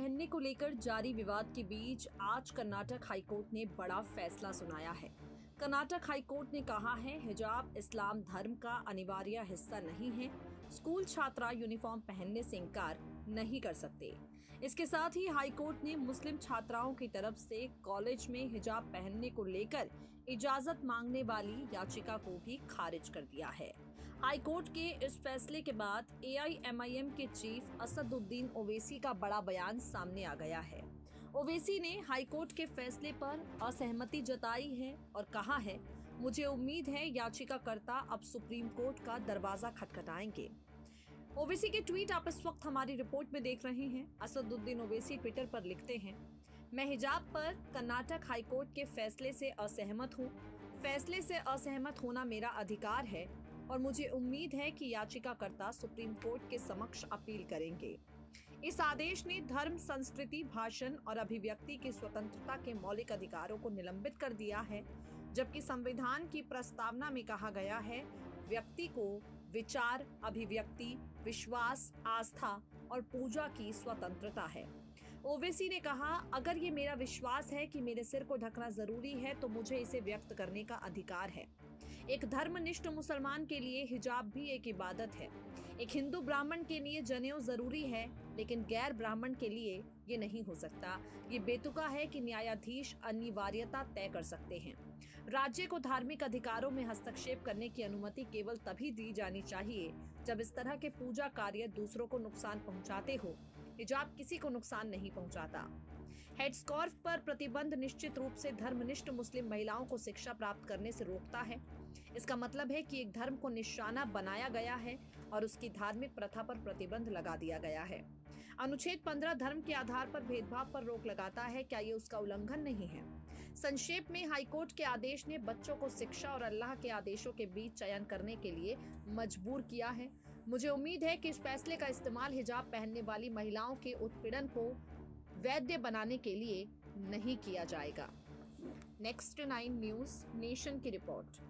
पहनने को लेकर जारी विवाद के बीच आज कर्नाटक हाईकोर्ट ने बड़ा फैसला सुनाया है। कर्नाटक हाईकोर्ट ने कहा है, हिजाब इस्लाम धर्म का अनिवार्य हिस्सा नहीं है। स्कूल छात्रा यूनिफॉर्म पहनने से इनकार नहीं कर सकते। इसके साथ ही हाईकोर्ट ने मुस्लिम छात्राओं की तरफ से कॉलेज में हिजाब पहनने को लेकर इजाजत मांगने वाली याचिका को भी खारिज कर दिया है। हाईकोर्ट के इस फैसले के बाद एआईएमआईएम के चीफ असदुद्दीन ओवैसी का बड़ा बयान सामने आ गया है। ओवैसी ने हाईकोर्ट के फैसले पर असहमति जताई है और कहा है, मुझे उम्मीद है याचिकाकर्ता अब सुप्रीम कोर्ट का दरवाजा खटखटाएंगे। ओवैसी के ट्वीट आप इस वक्त हमारी रिपोर्ट में देख रहे हैं। असदुद्दीन ओवैसी ट्विटर पर लिखते हैं, मैं हिजाब पर कर्नाटक हाईकोर्ट के फैसले से असहमत हूँ। फैसले से असहमत होना मेरा अधिकार है और मुझे उम्मीद है कि याचिकाकर्ता सुप्रीम कोर्ट के समक्ष अपील करेंगे। इस आदेश ने धर्म, संस्कृति, भाषण और अभिव्यक्ति की स्वतंत्रता के मौलिक अधिकारों को निलंबित कर दिया है, जबकि संविधान की प्रस्तावना में कहा गया है, व्यक्ति को विचार, अभिव्यक्ति, विश्वास, आस्था और पूजा की स्वतंत्रता है। ओवैसी ने कहा, अगर ये मेरा विश्वास है कि मेरे सिर को ढकना जरूरी है तो मुझे इसे व्यक्त करने का अधिकार है। एक धर्मनिष्ठ मुसलमान के लिए हिजाब भी एक इबादत है। एक हिंदू ब्राह्मण के लिए जनेऊ जरूरी है, लेकिन गैर ब्राह्मण के लिए ये नहीं हो सकता। ये बेतुका है कि न्यायाधीश अनिवार्यता तय कर सकते हैं। राज्य को धार्मिक अधिकारों में हस्तक्षेप करने की अनुमति केवल तभी दी जानी चाहिए जब इस तरह के पूजा कार्य दूसरों को नुकसान पहुंचाते हो। हिजाब किसी को नुकसान नहीं पहुंचाता। हेडस्कार्फ पर प्रतिबंध निश्चित रूप से धर्मनिष्ठ मुस्लिम महिलाओं को शिक्षा प्राप्त करने से रोकता है। इसका मतलब है कि एक धर्म को निशाना बनाया गया है और उसकी धार्मिक प्रथा पर प्रतिबंध लगा दिया गया है। अनुच्छेद 15 धर्म के आधार पर भेदभाव पर रोक लगाता है। क्या ये उसका उल्लंघन नहीं है? संक्षेप में, हाईकोर्ट के आदेश ने बच्चों को शिक्षा और अल्लाह के आदेशों के बीच चयन करने के लिए मजबूर किया है। मुझे उम्मीद है कि इस फैसले का इस्तेमाल हिजाब पहनने वाली महिलाओं के उत्पीड़न को वैध बनाने के लिए नहीं किया जाएगा। नेक्स्ट 9 न्यूज नेशन की रिपोर्ट।